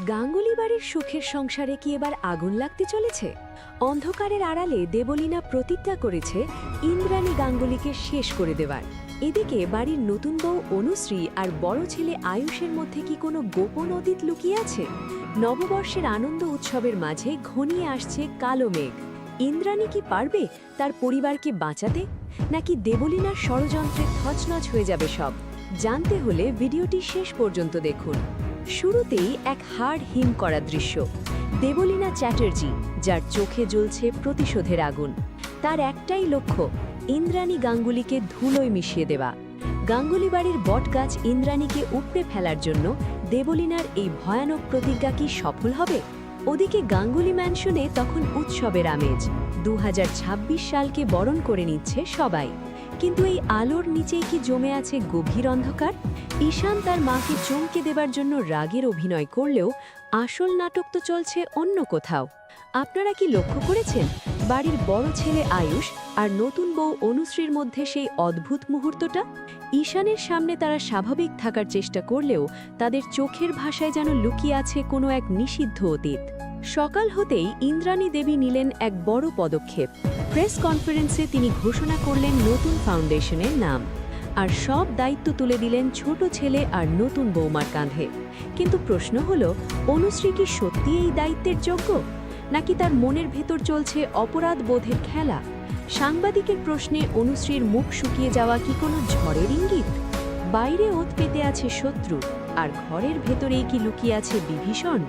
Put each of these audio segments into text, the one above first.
গাঙ্গুলি বাড়ির সুখের সংসারে কি এবার আগুন লাগতে চলেছে? অন্ধকারের আড়ালে দেবলীনা প্রতিজ্ঞা করেছে ইন্দ্রাণী গাঙ্গুলিকে শেষ করে দেওয়ার। এদিকে বাড়ির নতুন বউ অনুশ্রী আর বড় ছেলে আয়ুষের মধ্যে কি কোনো গোপন অতীত লুকিয়ে আছে? নববর্ষের আনন্দ উৎসবের মাঝে ঘনিয়ে আসছে কালো মেঘ। ইন্দ্রাণী কি পারবে তার পরিবারকে বাঁচাতে, নাকি দেবলীনার ষড়যন্ত্রে থচনচ হয়ে যাবে সব? জানতে হলে ভিডিওটি শেষ পর্যন্ত দেখুন। শুরুতেই এক হাড় হিম করা দৃশ্য। দেবলীনা চ্যাটার্জি, যার চোখে জ্বলছে প্রতিশোধের আগুন। তার একটাই লক্ষ্য, ইন্দ্রাণী গাঙ্গুলিকে ধুলোয় মিশিয়ে দেওয়া। গাঙ্গুলি বাড়ির বটগাছ ইন্দ্রাণীকে উপড়ে ফেলার জন্য দেবলীনার এই ভয়ানক প্রতিজ্ঞা কি সফল হবে? ওদিকে গাঙ্গুলি ম্যানশনে তখন উৎসবের আমেজ। 2026 সালকে বরণ করে নিচ্ছে সবাই। কিন্তু এই আলোর নিচেই কি জমে আছে গভীর অন্ধকার? ঈশান তার মাকে চমকে দেবার জন্য রাগের অভিনয় করলেও আসল নাটক তো চলছে অন্য কোথাও। আপনারা কি লক্ষ্য করেছেন বাড়ির বড় ছেলে আয়ুষ আর নতুন বউ অনুশ্রীর মধ্যে সেই অদ্ভুত মুহূর্তটা? ঈশানের সামনে তারা স্বাভাবিক থাকার চেষ্টা করলেও তাদের চোখের ভাষায় যেন লুকিয়ে আছে কোনো এক নিষিদ্ধ অতীত। সকাল হতেই ইন্দ্রাণী দেবী নিলেন এক বড় পদক্ষেপ। প্রেস কনফারেন্সে তিনি ঘোষণা করলেন নতুন ফাউন্ডেশনের নাম, আর সব দায়িত্ব তুলে দিলেন ছোট ছেলে আর নতুন বৌমার কাঁধে। কিন্তু প্রশ্ন হলো, অনুশ্রী কি সত্যি এই দায়িত্বের যোগ্য, নাকি তার মনের ভেতর চলছে অপরাধ বোধের খেলা? সাংবাদিকের প্রশ্নে অনুশ্রীর মুখ শুকিয়ে যাওয়া কি কোনো ঝড়ের ইঙ্গিত? বাইরে ওত পেতে আছে শত্রু, আর ঘরের ভেতরেই কি লুকিয়ে আছে বিভীষণ?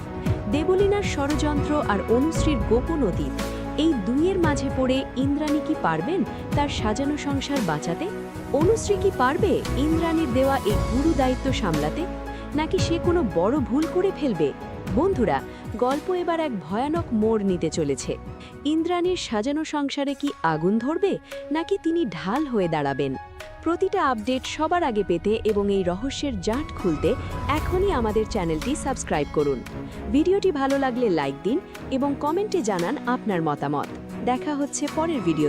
দেবলীনার ষড়যন্ত্র আর অনুশ্রীর গোপন অতীত, এই দুইয়ের মাঝে পড়ে ইন্দ্রাণী কি পারবেন তার সাজানো সংসার বাঁচাতে? অনুশ্রী কি পারবে ইন্দ্রাণীর দেওয়া এই গুরু দায়িত্ব সামলাতে, নাকি সে কোনো বড় ভুল করে ফেলবে? বন্ধুরা, গল্প এবার এক ভয়ানক মোড় নিতে চলেছে। ইন্দ্রাণীর সাজানো সংসারে কি আগুন ধরবে, নাকি তিনি ঢাল হয়ে দাঁড়াবেন? প্রতিটা আপডেট সবার আগে পেতে এবং এই রহস্যের জাঁট খুলতে এখনই আমাদের চ্যানেলটি সাবস্ক্রাইব করুন। ভিডিওটি ভালো লাগলে লাইক দিন এবং কমেন্টে জানান আপনার মতামত। দেখা হচ্ছে পরের ভিডিও।